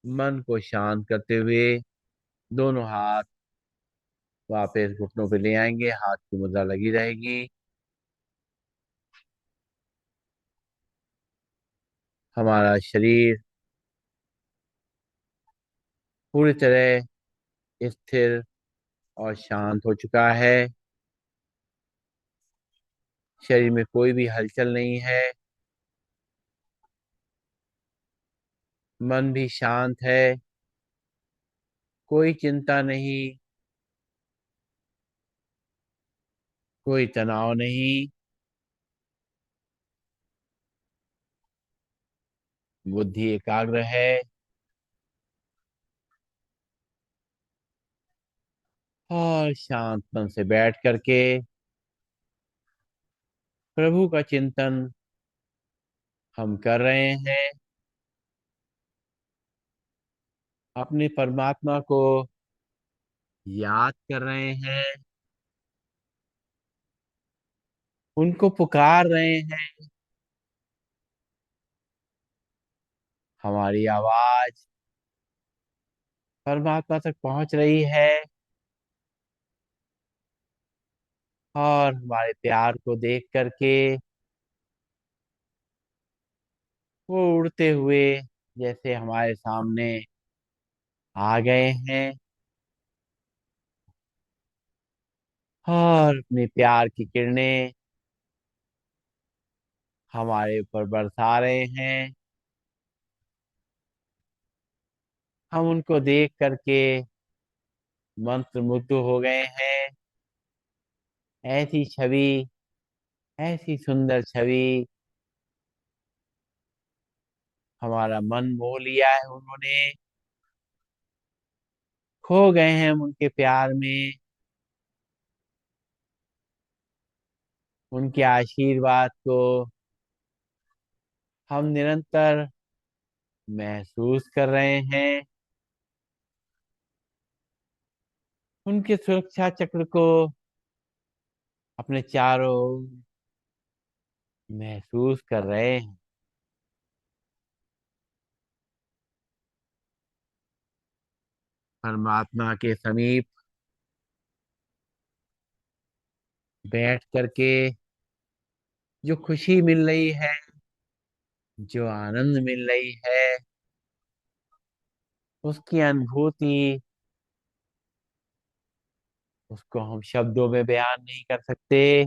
मन को शांत करते हुए दोनों हाथ वापस घुटनों पे ले आएंगे। हाथ की मुद्रा लगी रहेगी। हमारा शरीर पूरी तरह स्थिर और शांत हो चुका है। शरीर में कोई भी हलचल नहीं है। मन भी शांत है। कोई चिंता नहीं, कोई तनाव नहीं। बुद्धि एकाग्र है। और शांत मन से बैठ करके प्रभु का चिंतन हम कर रहे हैं। अपने परमात्मा को याद कर रहे हैं। उनको पुकार रहे हैं। हमारी आवाज परमात्मा तक पहुंच रही है। और हमारे प्यार को देख करके वो उड़ते हुए जैसे हमारे सामने आ गए हैं। और अपने प्यार की किरणें हमारे ऊपर बरसा रहे हैं। हम उनको देख करके मंत्रमुग्ध हो गए हैं। ऐसी छवि, ऐसी सुंदर छवि हमारा मन मोह लिया है उन्होंने। खो गए हैं हम उनके प्यार में। उनके आशीर्वाद को हम निरंतर महसूस कर रहे हैं। उनके सुरक्षा चक्र को अपने चारों ओर महसूस कर रहे हैं। परमात्मा के समीप बैठ करके जो खुशी मिल रही है, जो आनंद मिल रही है, उसकी अनुभूति उसको हम शब्दों में बयान नहीं कर सकते।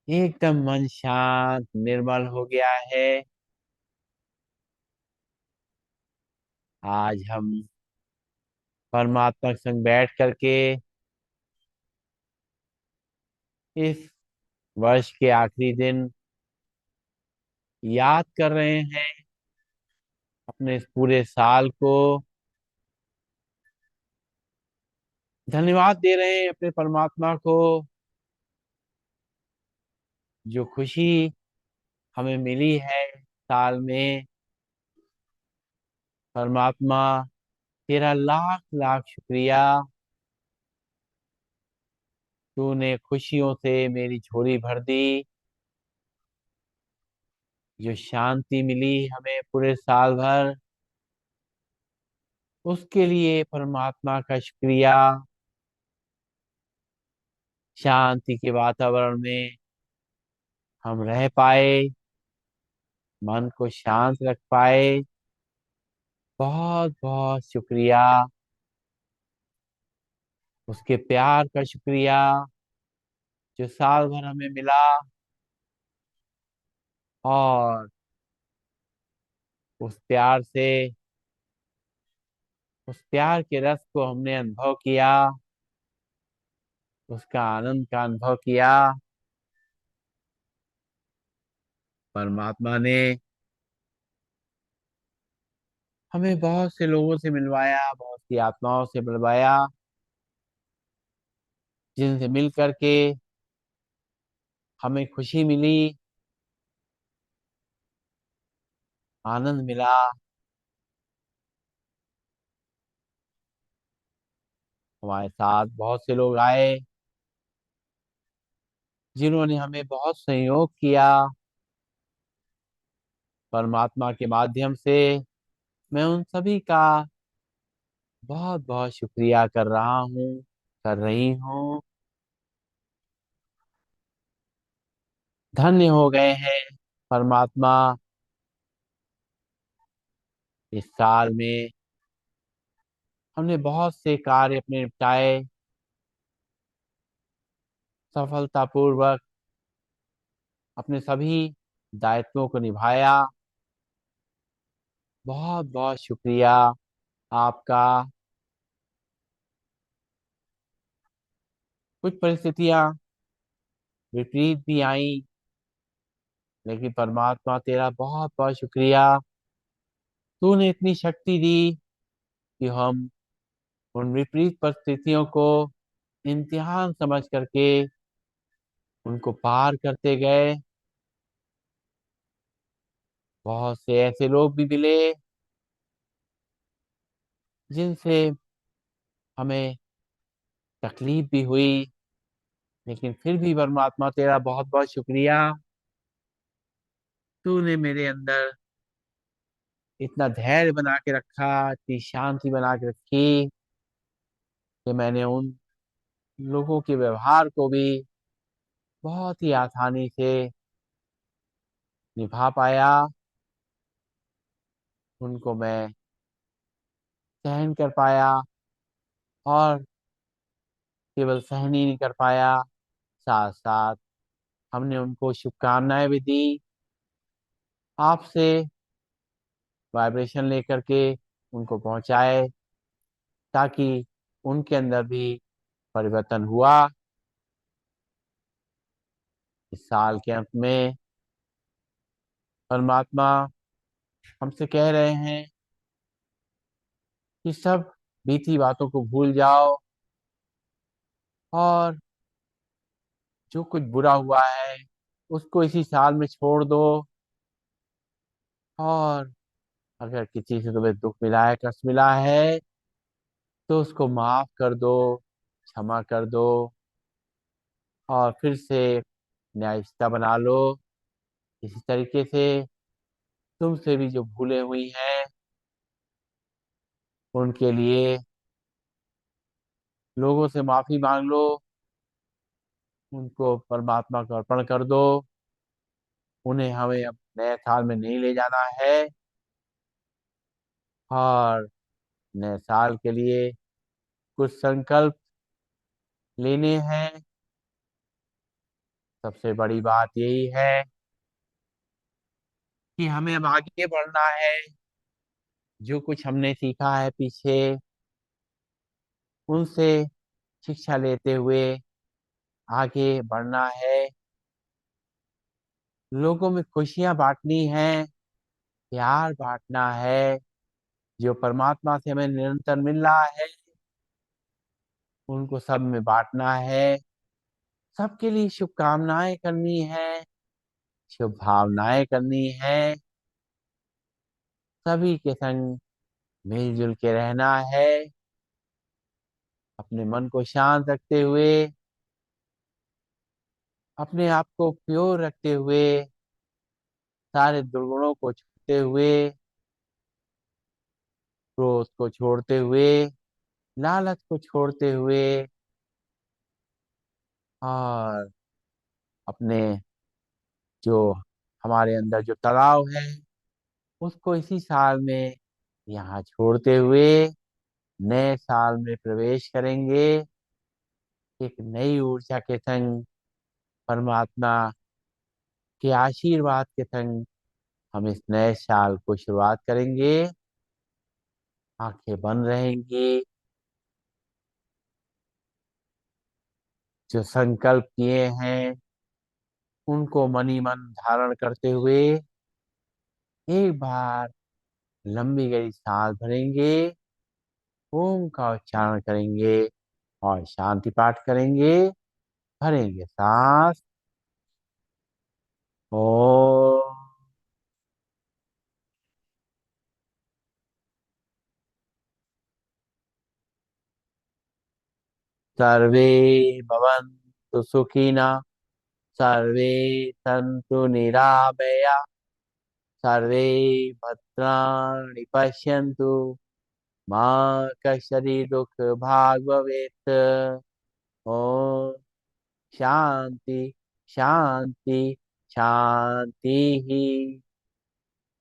एकदम मन शांत निर्मल हो गया है। आज हम परमात्मा के संग बैठ करके इस वर्ष के आखिरी दिन याद कर रहे हैं अपने इस पूरे साल को। धन्यवाद दे रहे हैं अपने परमात्मा को, जो खुशी हमें मिली है साल में। परमात्मा, तेरा लाख लाख शुक्रिया। तूने खुशियों से मेरी झोली भर दी। जो शांति मिली हमें पूरे साल भर, उसके लिए परमात्मा का शुक्रिया। शांति के वातावरण में हम रह पाए, मन को शांत रख पाए। बहुत बहुत शुक्रिया। उसके प्यार का शुक्रिया जो साल भर हमें मिला। और उस प्यार से, उस प्यार के रस को हमने अनुभव किया। उसका आनंद का अनुभव किया। परमात्मा ने हमें बहुत से लोगों से मिलवाया, बहुत सी आत्माओं से मिलवाया, जिनसे मिल करके हमें खुशी मिली, आनंद मिला। हमारे साथ बहुत से लोग आए जिन्होंने हमें बहुत सहयोग किया। परमात्मा के माध्यम से मैं उन सभी का बहुत बहुत शुक्रिया कर रहा हूँ, कर रही हूँ। धन्य हो गए हैं परमात्मा। इस साल में हमने बहुत से कार्य अपने निपटाए, सफलतापूर्वक अपने सभी दायित्वों को निभाया। बहुत बहुत शुक्रिया आपका। कुछ परिस्थितियां विपरीत भी आई, लेकिन परमात्मा तेरा बहुत बहुत शुक्रिया। तूने इतनी शक्ति दी कि हम उन विपरीत परिस्थितियों को इम्तिहान समझ करके उनको पार करते गए। बहुत से ऐसे लोग भी मिले जिनसे हमें तकलीफ भी हुई, लेकिन फिर भी परमात्मा तेरा बहुत बहुत शुक्रिया। तूने मेरे अंदर इतना धैर्य बना के रखा, इतनी शांति बना के रखी कि मैंने उन लोगों के व्यवहार को भी बहुत ही आसानी से निभा पाया। उनको मैं सहन कर पाया, और केवल सहन ही नहीं कर पाया, साथ साथ हमने उनको शुभकामनाएं भी दी, आपसे वाइब्रेशन लेकर के उनको पहुंचाए, ताकि उनके अंदर भी परिवर्तन हुआ। इस साल के अंत में परमात्मा हमसे कह रहे हैं कि सब बीती बातों को भूल जाओ, और जो कुछ बुरा हुआ है उसको इसी साल में छोड़ दो। और अगर किसी से तुम्हें दुख मिला है, कष्ट मिला है, तो उसको माफ कर दो, क्षमा कर दो, और फिर से नया रिश्ता बना लो। इसी तरीके से तुमसे भी जो भूलें हुई हैं उनके लिए लोगों से माफी मांग लो, उनको परमात्मा को अर्पण कर दो। उन्हें हमें अब नए साल में नहीं ले जाना है, और नए साल के लिए कुछ संकल्प लेने हैं। सबसे बड़ी बात यही है कि हमें अब आगे बढ़ना है। जो कुछ हमने सीखा है पीछे, उनसे शिक्षा लेते हुए आगे बढ़ना है। लोगों में खुशियां बांटनी है, प्यार बांटना है। जो परमात्मा से हमें निरंतर मिल रहा है उनको सब में बांटना है। सबके लिए शुभकामनाएं करनी है, शुभ भावनाएं करनी है। सभी के संग मिलजुल के रहना है, अपने मन को शांत रखते हुए, अपने आप को प्योर रखते हुए, सारे दुर्गुणों को छोड़ते हुए, क्रोध को छोड़ते हुए, लालच को छोड़ते हुए, और अपने जो हमारे अंदर जो तनाव है उसको इसी साल में यहाँ छोड़ते हुए नए साल में प्रवेश करेंगे। एक नई ऊर्जा के संग, परमात्मा के आशीर्वाद के संग हम इस नए साल को शुरुआत करेंगे। आंखें बंद रहेंगी। जो संकल्प किए हैं उनको मनी मन धारण करते हुए एक बार लंबी गहरी सांस भरेंगे, ओम का उच्चारण करेंगे, और शांति पाठ करेंगे। भरेंगे सांस। ओम। सर्वे भवन्तु सुखिनः, सर्वे सन्तु निरामया, सर्वे भद्राणि पश्यन्तु, मा कश्चित् दुःख भाग् भवेत्। ओम शांति शांति शांति ही।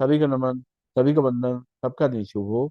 सभी को नमन, सभी को वंदन, सबका दिन शुभ हो।